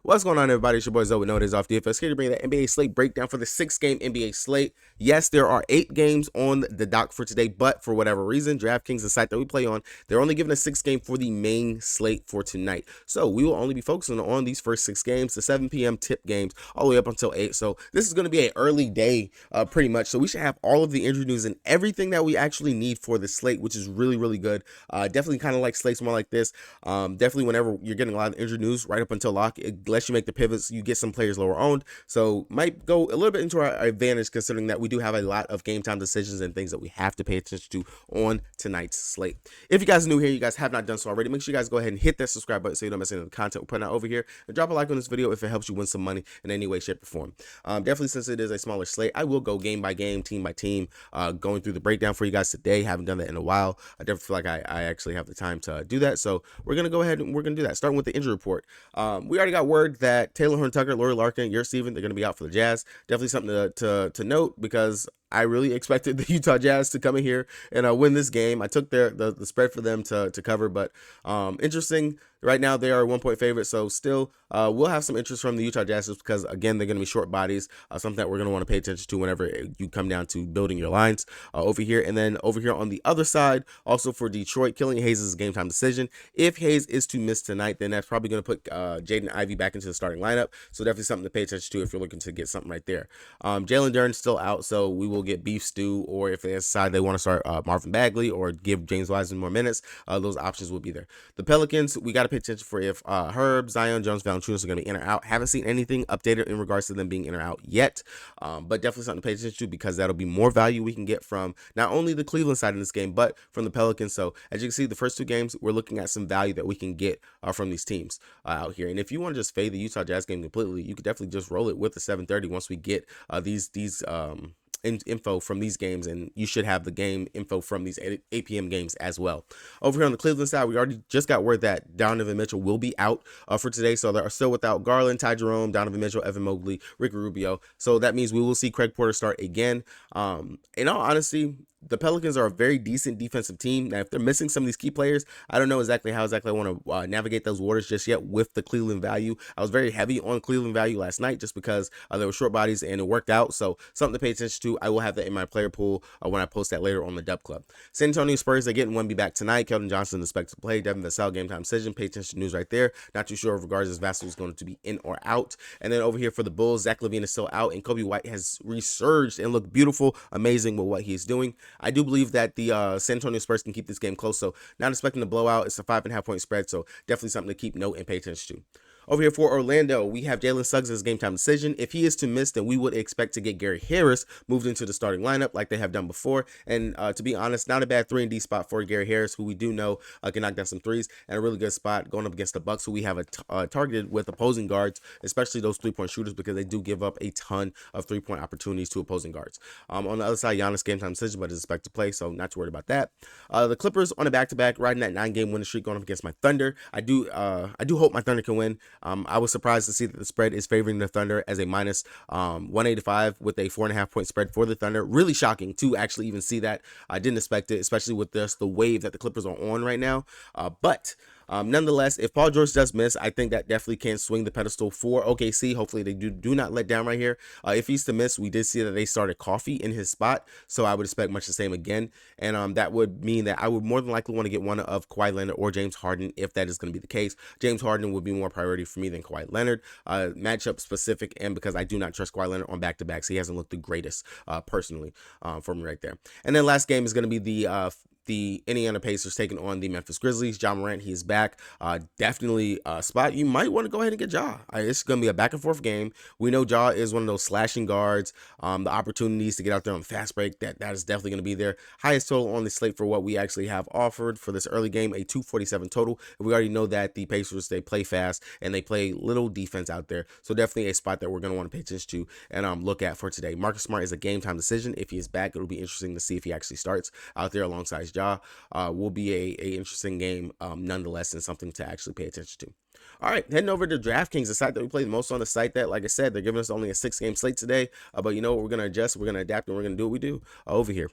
What's going on, everybody? It's your boy Zoe with No Days Off DFS, here to bring that NBA slate breakdown for the 6-game NBA slate. Yes, there are 8 games on the dock for today, but for whatever reason, DraftKings, the site that we play on, they're only giving a 6-game for the main slate for tonight. So we will only be focusing on these first 6 games, the 7 p.m. tip games, all the way up until 8. So this is going to be an early day, pretty much. So we should have all of the injury news and everything that we actually need for the slate, which is really, really good. Definitely kind of like slates more like this. Definitely whenever you're getting a lot of injury news right up until lock, unless you make the pivots, you get some players lower owned, so might go a little bit into our advantage, considering that we do have a lot of game time decisions and things that we have to pay attention to on tonight's slate. If you guys are new here, you guys have not done so already, make sure you guys go ahead and hit that subscribe button so you don't miss any of the content we're putting out over here, and drop a like on this video if it helps you win some money in any way, shape, or form. Definitely, since it is a smaller slate, I will go game by game, team by team, going through the breakdown for you guys today. Haven't done that in a while. I definitely feel like I actually have the time to do that, so we're gonna go ahead and we're gonna do that, starting with the injury report. We already got word that Taylor Horn-Tucker, Laurie Larkin, you're Steven, they're going to be out for the Jazz. Definitely something to note, because I really expected the Utah Jazz to come in here and win this game. I took the spread for them to cover, but interesting. Right now, they are a 1-point favorite, so still we'll have some interest from the Utah Jazz, because, again, they're going to be short bodies, something that we're going to want to pay attention to whenever you come down to building your lines over here. And then over here on the other side, also for Detroit, Killian Hayes is a game-time decision. If Hayes is to miss tonight, then that's probably going to put Jaden Ivey back into the starting lineup, so definitely something to pay attention to if you're looking to get something right there. Jalen Duren's still out, so we will get beef stew, or if they decide they want to start Marvin Bagley or give James Wiseman more minutes, those options will be there. The Pelicans, we got to pay attention for if Herb, Zion, Jones, Valanciunas are going to be in or out. Haven't seen anything updated in regards to them being in or out yet, but definitely something to pay attention to, because that'll be more value we can get from not only the Cleveland side in this game, but from the Pelicans. So as you can see, the first 2 games, we're looking at some value that we can get from these teams out here. And if you want to just fade the Utah Jazz game completely, you could definitely just roll it with the 7:30 once we get these info from these games, and you should have the game info from these 8 p.m. games as well. Over here on the Cleveland side, we already just got word that Donovan Mitchell will be out for today, so they're still without Garland, Ty Jerome, Donovan Mitchell, Evan Mobley, Ricky Rubio. So that means we will see Craig Porter start again. In all honesty, the Pelicans are a very decent defensive team. Now, if they're missing some of these key players, I don't know exactly how I want to navigate those waters just yet with the Cleveland value. I was very heavy on Cleveland value last night just because there were short bodies and it worked out. So something to pay attention to. I will have that in my player pool when I post that later on the Dub Club. San Antonio Spurs, they're getting Wemby back tonight. Keldon Johnson is expected to play. Devin Vassell, game time decision. Pay attention to news right there. Not too sure of regards as Vassell is going to be in or out. And then over here for the Bulls, Zach LaVine is still out, and Kobe White has resurged and looked beautiful, amazing with what he's doing. I do believe that the San Antonio Spurs can keep this game close, so not expecting a blowout. It's a 5.5-point spread, so definitely something to keep note and pay attention to. Over here for Orlando, we have Jalen Suggs as game time decision. If he is to miss, then we would expect to get Gary Harris moved into the starting lineup like they have done before. And to be honest, not a bad 3-and-D spot for Gary Harris, who we do know can knock down some threes, and a really good spot going up against the Bucks, who we have targeted with opposing guards, especially those 3-point shooters, because they do give up a ton of 3-point opportunities to opposing guards. On the other side, Giannis game time decision, but is expected to play, so not too worried about that. The Clippers on a back-to-back, riding that 9-game winning streak, going up against my Thunder. I do hope my Thunder can win. I was surprised to see that the spread is favoring the Thunder as a minus 185 with a 4.5-point spread for the Thunder. Really shocking to actually even see that. I didn't expect it, especially with the wave that the Clippers are on right now. But nonetheless, if Paul George does miss, I think that definitely can swing the pedestal for OKC. Hopefully they do not let down right here. If he's to miss, we did see that they started Coffee in his spot, so I would expect much the same again. And that would mean that I would more than likely want to get one of Kawhi Leonard or James Harden if that is going to be the case. James Harden would be more priority for me than Kawhi Leonard, matchup specific, and because I do not trust Kawhi Leonard on back-to-backs. He hasn't looked the greatest personally for me right there. And then last game is going to be the Indiana Pacers taking on the Memphis Grizzlies. Ja Morant, he is back. Definitely a spot you might want to go ahead and get Ja. It's going to be a back and forth game. We know Ja is one of those slashing guards. The opportunities to get out there on fast break, that is definitely going to be there. Highest total on the slate for what we actually have offered for this early game, a 247 total. We already know that the Pacers, they play fast and they play little defense out there. So definitely a spot that we're going to want to pay attention to and look at for today. Marcus Smart is a game time decision. If he is back, it'll be interesting to see if he actually starts out there alongside Ja. Will be a interesting game nonetheless, and something to actually pay attention to. All right, heading over to DraftKings, the site that we play the most on, the site that, like I said, they're giving us only a 6-game slate today, but you know what, we're going to adjust, we're going to adapt, and we're going to do what we do over here.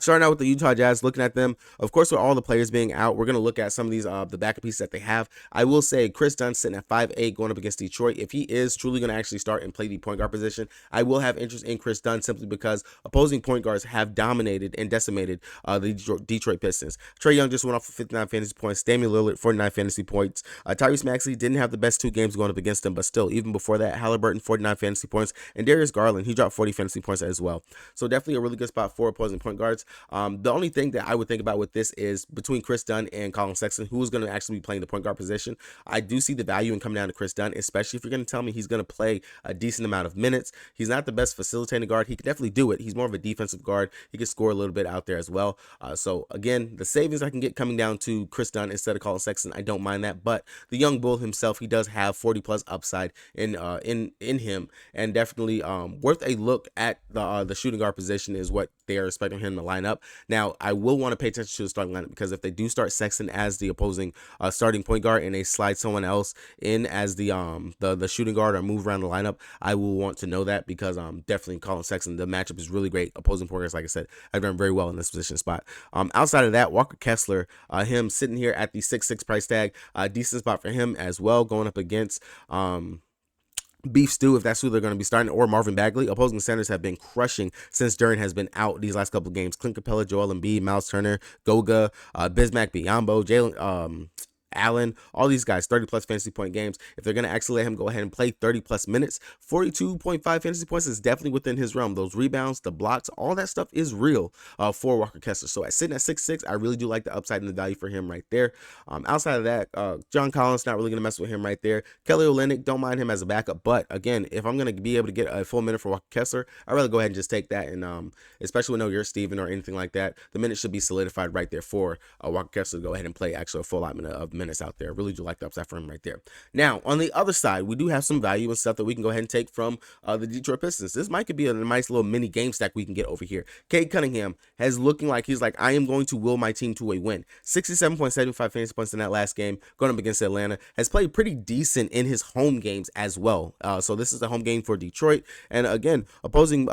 Starting out with the Utah Jazz, looking at them, of course, with all the players being out, we're going to look at some of these, the backup pieces that they have. I will say Chris Dunn sitting at 5'8", going up against Detroit. If he is truly going to actually start and play the point guard position, I will have interest in Chris Dunn simply because opposing point guards have dominated and decimated the Detroit Pistons. Trae Young just went off for 59 fantasy points. Damian Lillard, 49 fantasy points. Tyrese Maxey didn't have the best 2 games going up against him, but still, even before that, Halliburton, 49 fantasy points. And Darius Garland, he dropped 40 fantasy points as well. So definitely a really good spot for opposing point guards. The only thing that I would think about with this is between Chris Dunn and Colin Sexton, who is going to actually be playing the point guard position. I do see the value in coming down to Chris Dunn, especially if you're going to tell me he's going to play a decent amount of minutes. He's not the best facilitating guard. He can definitely do it. He's more of a defensive guard. He can score a little bit out there as well. So again, the savings I can get coming down to Chris Dunn instead of Colin Sexton, I don't mind that. But the young bull himself, he does have 40+ upside in him, and definitely worth a look at the shooting guard position is what they are expecting him to line up. Now, I will want to pay attention to the starting lineup because if they do start Sexton as the opposing starting point guard and they slide someone else in as the shooting guard or move around the lineup, I will want to know that because definitely Colin Sexton, the matchup is really great. Opposing point guards, like I said, have done very well in this position spot. Outside of that, Walker Kessler, him sitting here at the 6'6" price tag, decent spot for him as well, going up against Beef Stew, if that's who they're going to be starting, or Marvin Bagley. Opposing centers have been crushing since Duren has been out these last couple of games. Clint Capella, Joel Embiid, Miles Turner, Goga, Bismack Biyombo, Jalen Allen, all these guys, 30+ fantasy point games. If they're going to actually let him go ahead and play 30+ minutes, 42.5 fantasy points is definitely within his realm. Those rebounds, the blocks, all that stuff is real for Walker Kessler. So at sitting at 6'6", I really do like the upside and the value for him right there. Outside of that, John Collins, not really going to mess with him right there. Kelly Olynyk, don't mind him as a backup. But again, if I'm going to be able to get a full minute for Walker Kessler, I'd rather go ahead and just take that. And especially when you're Steven or anything like that, the minutes should be solidified right there for Walker Kessler to go ahead and play actually a full allotment of minutes out there. Really do like the upside for him right there. Now, on the other side, we do have some value and stuff that we can go ahead and take from the Detroit Pistons. This might could be a nice little mini game stack we can get over here. Cade Cunningham has looking like he's like, I am going to will my team to a win. 67.75 fantasy points in that last game, going up against Atlanta. Has played pretty decent in his home games as well. So this is a home game for Detroit. And again, opposing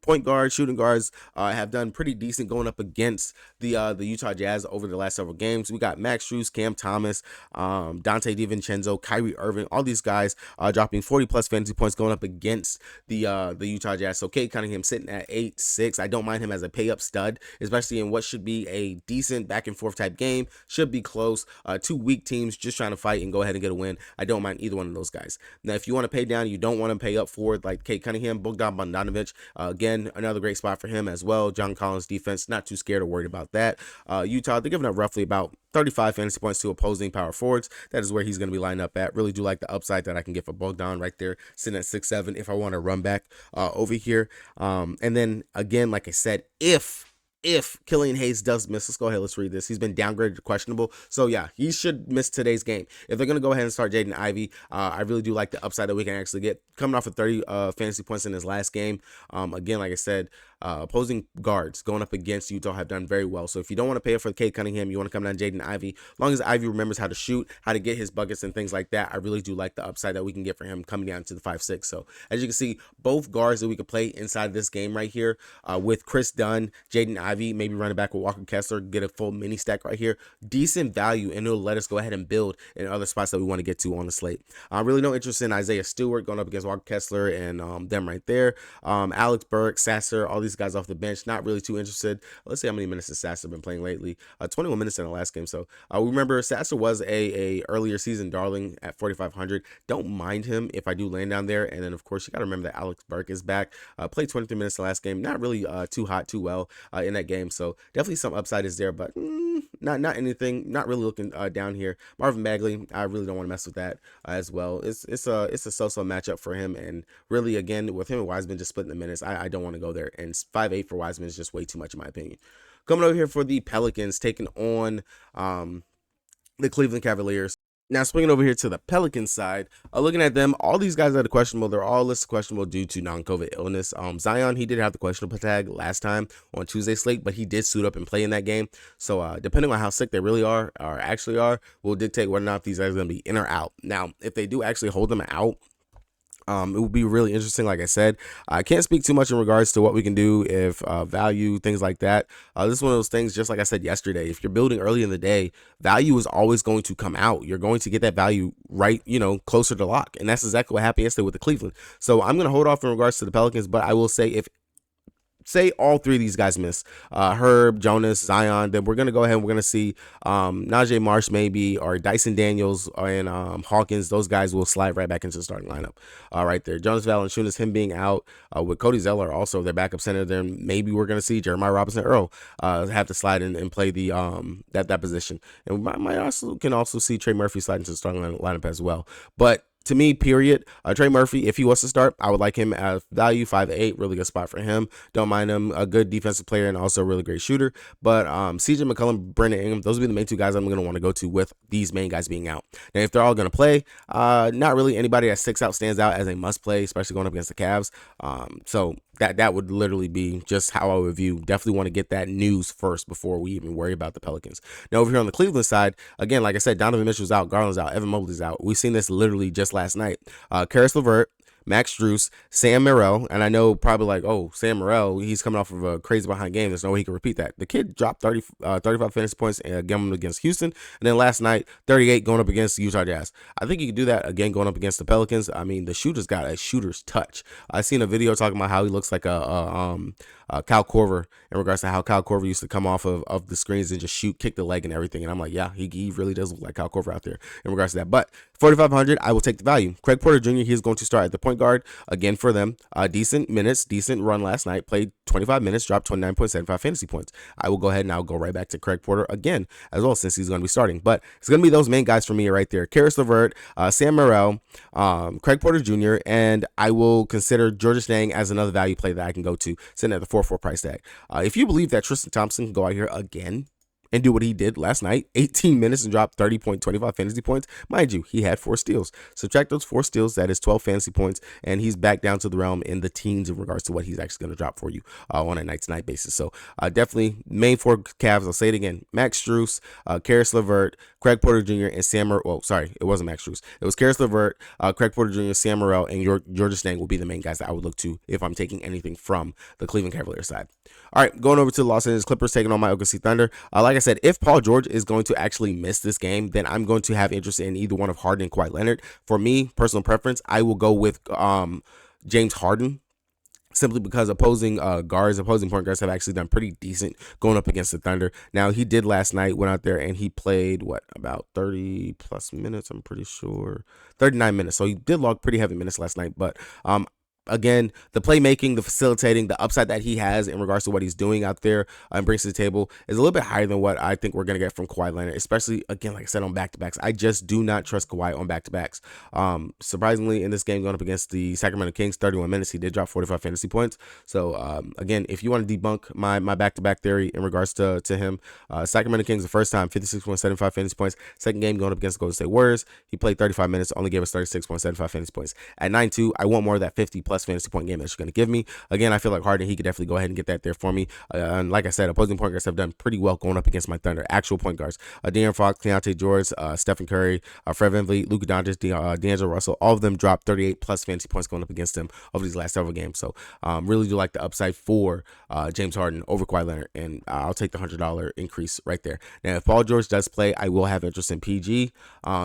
point guards, shooting guards have done pretty decent going up against the Utah Jazz over the last several games. We got Max Strus, Cam Thomas, Dante DiVincenzo, Kyrie Irving, all these guys dropping 40+ fantasy points going up against the Utah Jazz. So Cade Cunningham sitting at 8'6". I don't mind him as a pay-up stud, especially in what should be a decent back-and-forth type game. Should be close. 2 weak teams just trying to fight and go ahead and get a win. I don't mind either one of those guys. Now, if you want to pay down, you don't want to pay up for it like Cade Cunningham, Bogdan Bogdanovic, again, another great spot for him as well. John Collins defense, not too scared or worried about that. Utah, they're giving up roughly about 35 fantasy points to opposing power forwards. That is where he's going to be lined up at. Really do like the upside that I can get for Bogdan right there, sitting at 6'7" if I want to run back over here. And then again, like I said, if Killian Hayes does miss, let's go ahead, let's read this. He's been downgraded to questionable. So yeah, he should miss today's game. If they're going to go ahead and start Jaden Ivey, I really do like the upside that we can actually get. Coming off of 30 fantasy points in his last game. Again, like I said, opposing guards going up against Utah have done very well. So if you don't want to pay for Cade Cunningham, you want to come down Jaden Ivey. As long as Ivey remembers how to shoot, how to get his buckets and things like that, I really do like the upside that we can get for him coming down to the 5'6". So as you can see, both guards that we could play inside this game right here with Chris Dunn, Jaden Ivey, maybe running back with Walker Kessler, get a full mini stack right here. Decent value, and it'll let us go ahead and build in other spots that we want to get to on the slate. Really no interest in Isaiah Stewart going up against Walker Kessler and them right there. Alex Burke, Sasser, all these guys off the bench, not really too interested. Let's see how many minutes has Sasser been playing lately. 21 minutes in the last game. So we remember Sasser was a earlier season darling at 4,500. Don't mind him if I do land down there. And then of course you got to remember that Alex Burke is back. Played 23 minutes the last game. Not really too hot, too well in that game. So definitely some upside is there, but not anything. Not really looking down here. Marvin Bagley, I really don't want to mess with that as well. It's a so-so matchup for him, and really again with him and Wiseman just splitting the minutes, I don't want to go there. And 5'8" for Wiseman is just way too much in my opinion. Coming over here for the Pelicans, taking on the Cleveland Cavaliers. Now, swinging over here to the Pelicans side, looking at them, all these guys that are questionable, they're all listed questionable due to non-COVID illness. Zion, he did have the questionable tag last time on Tuesday slate, but he did suit up and play in that game. So depending on how sick they really are, or actually are, will dictate whether or not these guys are going to be in or out. Now, if they do actually hold them out, It would be really interesting. Like I said, I can't speak too much in regards to what we can do if value, things like that. This is one of those things, just like I said yesterday, if you're building early in the day, value is always going to come out. You're going to get that value right, closer to lock. And that's exactly what happened yesterday with the Cleveland. So I'm going to hold off in regards to the Pelicans, but I will say if say all three of these guys miss, Herb, Jonas, Zion, then we're going to go ahead and we're going to see Najee Marsh maybe, or Dyson Daniels, and Hawkins. Those guys will slide right back into the starting lineup right there. Jonas Valanciunas, him being out, with Cody Zeller also their backup center, then maybe we're going to see Jeremiah Robinson Earl have to slide in and play the that position. And we might can also see Trey Murphy slide into the starting lineup as well. But to me, period, Trey Murphy, if he was to start, I would like him at value 5-8, really good spot for him. Don't mind him, a good defensive player and also a really great shooter. But CJ McCollum, Brandon Ingram, those would be the main two guys I'm going to want to go to with these main guys being out. Now, if they're all going to play, not really anybody that sticks out, stands out as a must play, especially going up against the Cavs. So that would literally be just how I would view. Definitely want to get that news first before we even worry about the Pelicans. Now, over here on the Cleveland side, again, like I said, Donovan Mitchell's out, Garland's out, Evan Mobley's out. We've seen this literally just last night. Karis LeVert, Max Strus, Sam Morril, and I know probably like, oh, Sam Morril, he's coming off of a crazy behind game. There's no way he can repeat that. The kid dropped 35 fantasy points again against Houston, and then last night, 38 going up against the Utah Jazz. I think he could do that again going up against the Pelicans. I mean, the shooter's got a shooter's touch. I seen a video talking about how he looks like a Kyle Korver, in regards to how Kyle Korver used to come off of the screens and just shoot, kick the leg and everything. And I'm like, yeah, he really does look like Kyle Korver out there in regards to that. But 4,500, I will take the value. Craig Porter Jr., he is going to start at the point guard again for them. Decent minutes, decent run last night. Played 25 minutes, dropped 29.75 fantasy points. I will go ahead and I'll go right back to Craig Porter again as well, since he's going to be starting. But it's going to be those main guys for me right there. Karis LeVert, Sam Morril, Craig Porter Jr., and I will consider Georges Niang as another value play that I can go to, sitting at the 4-4 price tag. If you believe that Tristan Thompson can go out here again and do what he did last night, 18 minutes and drop 30.25 fantasy points. Mind you, he had 4 steals. Subtract those 4 steals, that is 12 fantasy points, and he's back down to the realm in the teens in regards to what he's actually going to drop for you on a night-to-night basis. So definitely main 4 Cavs, I'll say it again, Max Strus, Karis LeVert, Craig Porter Jr., and Sam Morril. Well, sorry, it wasn't Max Strus. It was Karis LeVert, Craig Porter Jr., Sam Morril, and Georges Niang will be the main guys that I would look to if I'm taking anything from the Cleveland Cavaliers side. All right, going over to the Los Angeles Clippers, taking on my OKC Thunder. Like I said, if Paul George is going to actually miss this game, then I'm going to have interest in either one of Harden and Kawhi Leonard. For me, personal preference, I will go with James Harden, simply because opposing point guards have actually done pretty decent going up against the Thunder. Now, he did last night, went out there and he played, about 30 plus minutes, I'm pretty sure, 39 minutes. So he did log pretty heavy minutes last night, but again, the playmaking, the facilitating, the upside that he has in regards to what he's doing out there and brings to the table is a little bit higher than what I think we're going to get from Kawhi Leonard, especially, again, like I said, on back-to-backs. I just do not trust Kawhi on back-to-backs. Surprisingly, in this game going up against the Sacramento Kings, 31 minutes, he did drop 45 fantasy points. So, again, if you want to debunk my back-to-back theory in regards to him, Sacramento Kings, the first time, 56.75 fantasy points. Second game going up against the Golden State Warriors, he played 35 minutes, only gave us 36.75 fantasy points. At 9-2, I want more of that 50-plus fantasy point game that you're going to give me. Again, I feel like Harden, he could definitely go ahead and get that there for me. And like I said, opposing point guards have done pretty well going up against my Thunder. Actual point guards, De'Aaron Fox, Keontae George, Stephen Curry, Fred VanVleet, Luka Doncic, D'Angelo Russell, all of them dropped 38 plus fantasy points going up against him over these last several games. So really do like the upside for James Harden over Kawhi Leonard, and I'll take the $100 increase right there. Now, if Paul George does play, I will have interest in PG,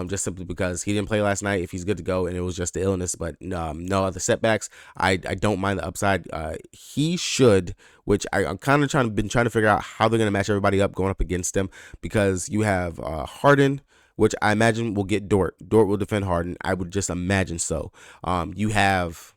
just simply because he didn't play last night. If he's good to go and it was just the illness, but no other setbacks, I don't mind the upside. He should, which I'm kind of trying to figure out how they're going to match everybody up going up against him, because you have Harden, which I imagine will get Dort. Dort will defend Harden. I would just imagine so. You have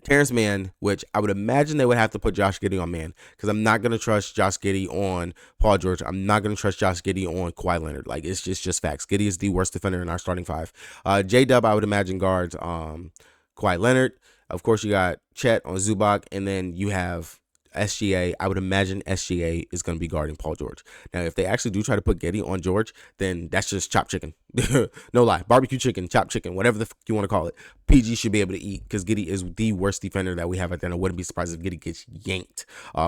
Terrence Mann, which I would imagine they would have to put Josh Giddey on man, because I'm not going to trust Josh Giddey on Paul George. I'm not going to trust Josh Giddey on Kawhi Leonard. Like, it's just facts. Giddey is the worst defender in our starting 5. J-Dub, I would imagine, guards Kawhi Leonard. Of course, you got Chet on Zubac, and then you have SGA, I would imagine SGA is going to be guarding Paul George. Now, if they actually do try to put Giddey on George, then that's just chopped chicken. No lie, barbecue chicken, chopped chicken, whatever the fuck you want to call it. PG should be able to eat because Giddey is the worst defender that we have out there. And I wouldn't be surprised if Giddey gets yanked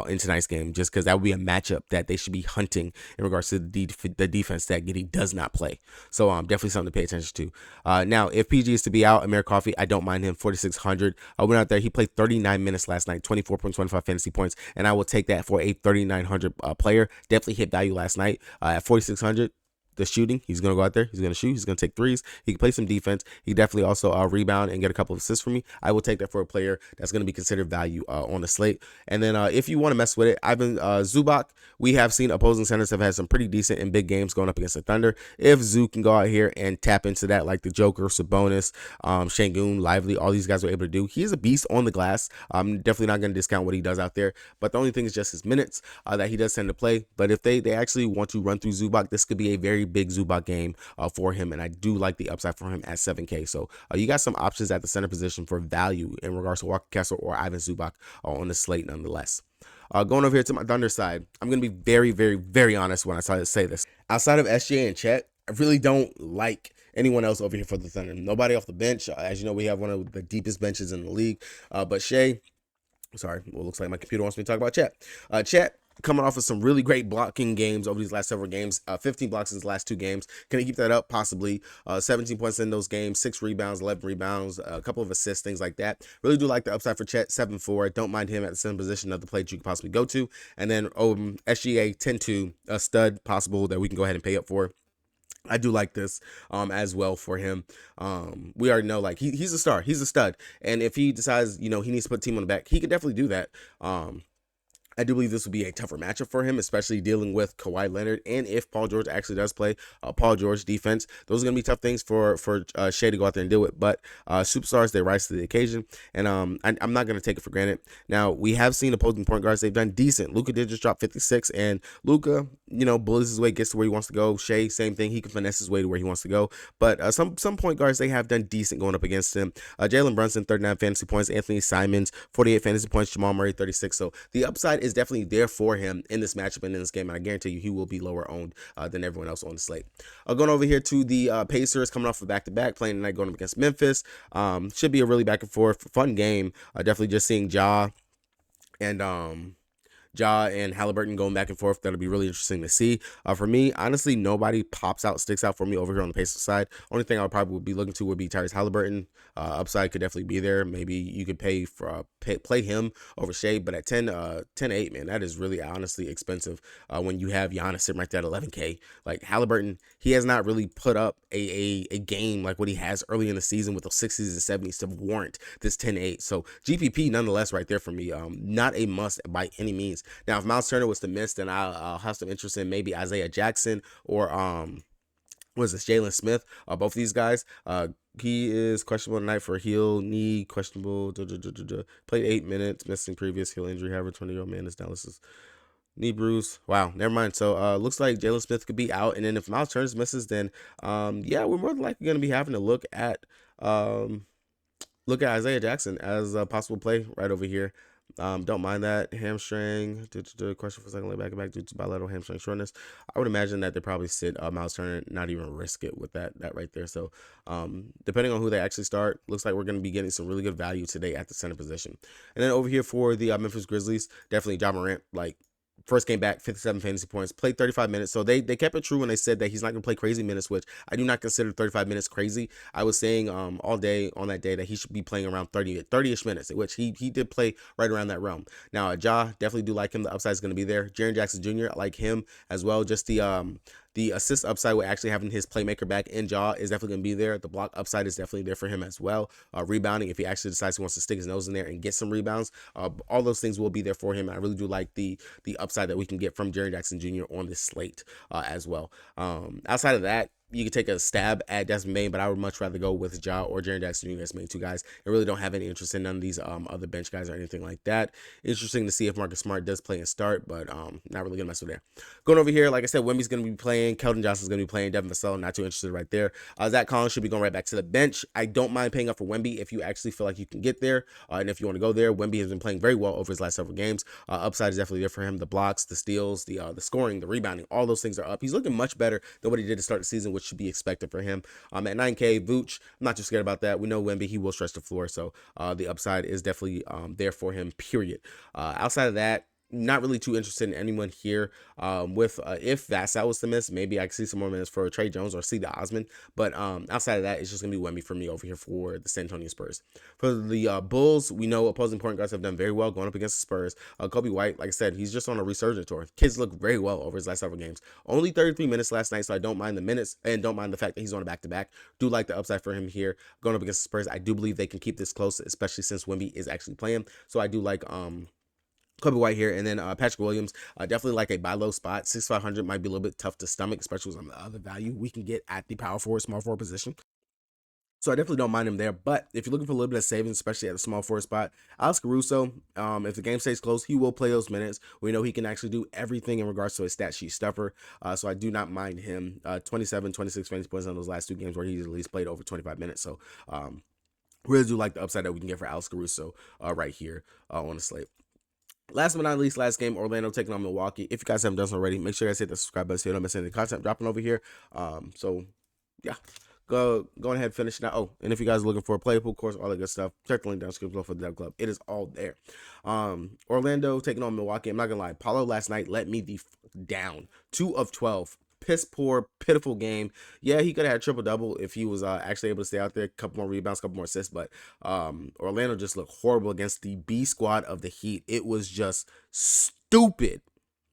in tonight's game, just because that would be a matchup that they should be hunting in regards to the defense that Giddey does not play. So definitely something to pay attention to. Now, if PG is to be out, Amir Coffee, I don't mind him. 4,600. I went out there. He played 39 minutes last night, 24.25 fantasy points, and I will take that for a 3,900 player. Definitely hit value last night at 4,600. The shooting, he's going to go out there, he's going to shoot, he's going to take threes, he can play some defense, he can definitely also rebound and get a couple of assists for me. I will take that for a player that's going to be considered value on the slate. And then if you want to mess with it, Ivan Zubac, we have seen opposing centers have had some pretty decent and big games going up against the Thunder. If Zoo can go out here and tap into that like the Joker, Sabonis, Şengün, Lively, all these guys were able to do, he's a beast on the glass. I'm definitely not going to discount what he does out there, but the only thing is just his minutes that he does tend to play. But if they actually want to run through Zubac, this could be a very big Zubac game for him, and I do like the upside for him at 7K. So you got some options at the center position for value in regards to Walker Kessler or Ivan Zubac on the slate nonetheless. Going over here to my Thunder side, I'm going to be very, very, very honest when I say this. Outside of SGA and Chet, I really don't like anyone else over here for the Thunder. Nobody off the bench. As you know, we have one of the deepest benches in the league. But Shea, sorry, well, looks like my computer wants me to talk about Chet. Chet, coming off of some really great blocking games over these last several games, 15 blocks in his last 2 games. Can he keep that up? Possibly. 17 points in those games, 6 rebounds, 11 rebounds, a couple of assists, things like that. Really do like the upside for Chet, 7-4. Don't mind him at the same position of the play that you could possibly go to. And then SGA, 10-2, a stud possible that we can go ahead and pay up for. I do like this as well for him. We already know, like, he's a star. He's a stud. And if he decides, he needs to put the team on the back, he could definitely do that. I do believe this will be a tougher matchup for him, especially dealing with Kawhi Leonard. And if Paul George actually does play Paul George defense, those are going to be tough things for Shea to go out there and deal with. But superstars, they rise to the occasion. And I'm not going to take it for granted. Now, we have seen opposing point guards. They've done decent. Luka did just drop 56. And Luka, bullies his way, gets to where he wants to go. Shea, same thing. He can finesse his way to where he wants to go. But some point guards, they have done decent going up against him. Jalen Brunson, 39 fantasy points. Anthony Simons, 48 fantasy points. Jamal Murray, 36. So the upside is definitely there for him in this matchup and in this game, and I guarantee you he will be lower owned than everyone else on the slate. Going over here to the Pacers, coming off a back-to-back, playing tonight, going up against Memphis. Should be a really back and forth fun game. Definitely just seeing Ja and Halliburton going back and forth. That'll be really interesting to see. For me, honestly, nobody sticks out for me over here on the Pacers side. Only thing I would probably be looking to would be Tyrese Halliburton. Upside could definitely be there. Maybe you could play him over Shea, but at 10-8, man, that is really honestly expensive when you have Giannis sitting right there at 11K. Like Halliburton, he has not really put up a game like what he has early in the season with those 60s and 70s to warrant this 10-8. So GPP nonetheless right there for me. Not a must by any means. Now, if Miles Turner was to miss, then I'll have some interest in maybe Isaiah Jackson or Jalen Smith. Both of these guys. He is questionable tonight for heel, knee, questionable. Played 8 minutes, missing previous heel injury. However, 20-year-old man is analysis. Knee bruise. Wow, never mind. So looks like Jalen Smith could be out. And then if Miles Turner misses, then yeah, we're more than likely going to be having to look at Isaiah Jackson as a possible play right over here. Don't mind that. Hamstring. Question for a second. Back due to bilateral hamstring shortness. I would imagine that they probably sit Miles Turner, not even risk it with that right there. So depending on who they actually start, looks like we're going to be getting some really good value today at the center position. And then over here for the Memphis Grizzlies, definitely Ja Morant, like, first came back, 57 fantasy points, played 35 minutes. So they kept it true when they said that he's not going to play crazy minutes, which I do not consider 35 minutes crazy. I was saying all day on that day that he should be playing around 30-ish minutes, which he did play right around that realm. Now, Ja, definitely do like him. The upside is going to be there. Jaren Jackson Jr., I like him as well. Just the assist upside with actually having his playmaker back in Ja is definitely going to be there. The block upside is definitely there for him as well. Rebounding, if he actually decides he wants to stick his nose in there and get some rebounds, all those things will be there for him. I really do like the upside that we can get from Jaren Jackson Jr. on this slate as well. Outside of that, you could take a stab at Desmond Bain, but I would much rather go with Ja or Jaren Jackson Jr. as main two guys. I really don't have any interest in none of these other bench guys or anything like that. Interesting to see if Marcus Smart does play and start, but not really gonna mess with there. Going over here, like I said, Wemby's gonna be playing, Keldon Johnson's gonna be playing, Devin Vassell, not too interested right there. Zach Collins should be going right back to the bench. I don't mind paying up for Wemby if you actually feel like you can get there, and if you want to go there. Wemby has been playing very well over his last several games. Upside is definitely there for him. The blocks, the steals, the scoring, the rebounding, all those things are up. He's looking much better than what he did to start the season, which should be expected for him. At 9K, Vooch, I'm not too scared about that. We know Wemby, he will stretch the floor, so the upside is definitely there for him, period. Outside of that, not really too interested in anyone here. With if Vassell was to miss, maybe I could see some more minutes for Trey Jones or see the Osman. But outside of that, it's just gonna be Wemby for me over here for the San Antonio Spurs. For the Bulls, we know opposing point guards have done very well going up against the Spurs. Kobe White, like I said, he's just on a resurgent tour. Kids look very well over his last several games. Only 33 minutes last night, so I don't mind the minutes and don't mind the fact that he's on a back-to-back. Do like the upside for him here going up against the Spurs. I do believe they can keep this close, especially since Wemby is actually playing. So I do like Kobe White here, and then Patrick Williams, definitely like a buy low spot. 6,500 might be a little bit tough to stomach, especially with some other value we can get at the power forward, small forward position. So I definitely don't mind him there. But if you're looking for a little bit of savings, especially at the small forward spot, Alex Caruso, if the game stays close, he will play those minutes. We know he can actually do everything in regards to a stat sheet stuffer. So I do not mind him. 27, 26 fantasy points on those last two games where he's at least played over 25 minutes. So really do like the upside that we can get for Alex Caruso right here on the slate. Last but not least, last game, Orlando taking on Milwaukee. If you guys haven't done so already, make sure you guys hit the subscribe button so you don't miss any content dropping over here. So yeah, go ahead, finish now. Oh, and if you guys are looking for a play pool course, all that good stuff, check the link down the description below for the Dev Club. It is all there. Orlando taking on Milwaukee. I'm not gonna lie, Paulo last night let me the down. 2 of 12. Piss poor, pitiful game. Yeah, he could have had triple double if he was actually able to stay out there. A couple more rebounds, couple more assists, but Orlando just looked horrible against the B squad of the Heat. It was just stupid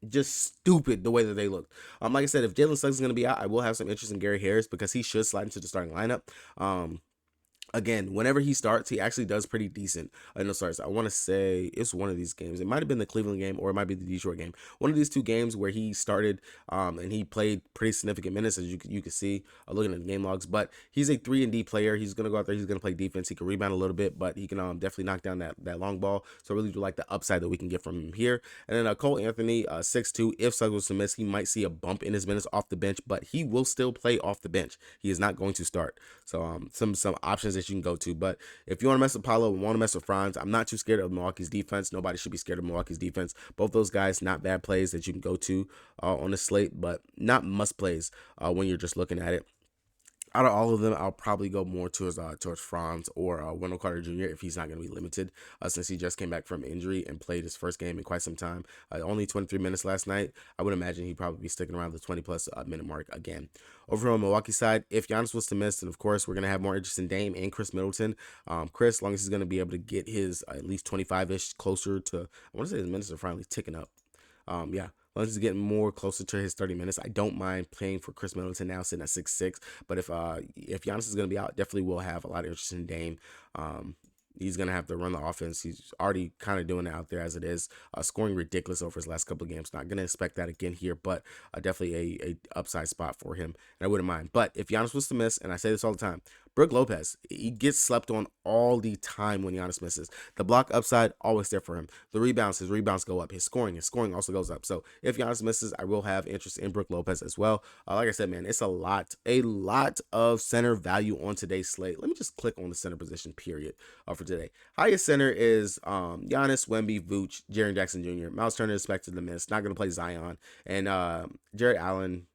the way that they looked. Like I said, if Jalen Suggs is going to be out, I will have some interest in Gary Harris because he should slide into the starting lineup. Again, whenever he starts, he actually does pretty decent in the starts. I want to say it's one of these games. It might have been the Cleveland game or it might be the Detroit game. One of these two games where he started and he played pretty significant minutes, as you can see looking at the game logs. But he's a 3-and-D player. He's going to go out there. He's going to play defense. He can rebound a little bit, but he can definitely knock down that long ball. So I really do like the upside that we can get from him here. And then Cole Anthony, 6'2". If Suggs was to miss, he might see a bump in his minutes off the bench, but he will still play off the bench. He is not going to start. So some options that you can go to. But if you want to mess with Paulo and want to mess with Franz, I'm not too scared of Milwaukee's defense. Nobody should be scared of Milwaukee's defense. Both those guys, not bad plays that you can go to on the slate, but not must plays when you're just looking at it. Out of all of them, I'll probably go more towards Franz or Wendell Carter Jr. if he's not going to be limited since he just came back from injury and played his first game in quite some time. Only 23 minutes last night. I would imagine he'd probably be sticking around the 20-plus minute mark again. Over on Milwaukee side, if Giannis was to miss, then of course we're going to have more interest in Dame and Chris Middleton. Chris, as long as he's going to be able to get his at least 25-ish closer to, I want to say his minutes are finally ticking up. Yeah. As long as he's getting more closer to his 30 minutes, I don't mind playing for Chris Middleton now, sitting at 6'6". But if Giannis is going to be out, definitely will have a lot of interest in Dame. He's going to have to run the offense. He's already kind of doing it out there as it is, scoring ridiculous over his last couple of games. Not going to expect that again here, but definitely a upside spot for him, and I wouldn't mind. But if Giannis was to miss, and I say this all the time, Brook Lopez, he gets slept on all the time when Giannis misses. The block upside, always there for him. The rebounds, his rebounds go up. His scoring also goes up. So if Giannis misses, I will have interest in Brook Lopez as well. Like I said, man, it's a lot of center value on today's slate. Let me just click on the center position, period, for today. Highest center is Giannis, Wemby, Vooch, Jaren Jackson Jr. Miles Turner is expected to miss. Not going to play Zion. And Jarrett Allen,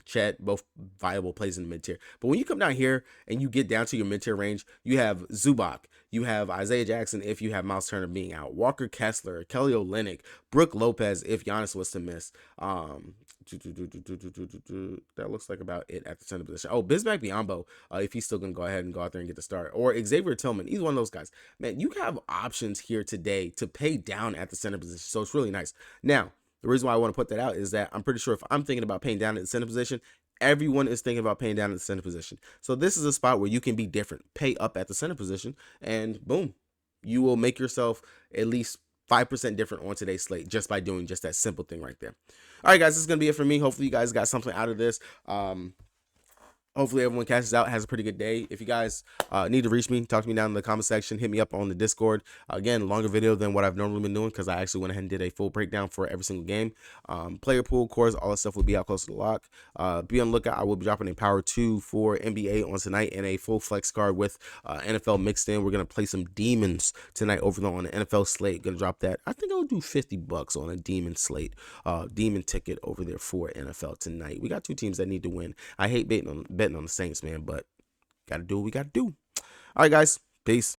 Chet, both viable plays in the mid-tier. But when you come down here and you get down to your mid-tier range, you have Zubac, you have Isaiah Jackson if you have Miles Turner being out, Walker Kessler, Kelly Olynyk, Brook Lopez if Giannis was to miss. That looks like about it at the center position. Oh, Bismack Biyombo, if he's still going to go ahead and go out there and get the start. Or Xavier Tillman, either one of those guys. Man, you have options here today to pay down at the center position, so it's really nice. Now, the reason why I want to put that out is that I'm pretty sure if I'm thinking about paying down at the center position, everyone is thinking about paying down at the center position. So this is a spot where you can be different. Pay up at the center position, and boom, you will make yourself at least 5% different on today's slate just by doing just that simple thing right there. All right, guys, this is going to be it for me. Hopefully you guys got something out of this. Hopefully everyone catches out, has a pretty good day. If you guys need to reach me, talk to me down in the comment section, hit me up on the Discord. Again, longer video than what I've normally been doing because I actually went ahead and did a full breakdown for every single game. Player pool, cores, all that stuff will be out close to the lock. Be on the lookout. I will be dropping a Power 2 for NBA on tonight and a full flex card with NFL mixed in. We're going to play some demons tonight over on the NFL slate. Going to drop that. I think I'll do $50 on a demon slate, demon ticket over there for NFL tonight. We got two teams that need to win. I hate betting on the Saints, man, but got to do what we got to do. All right, guys. Peace.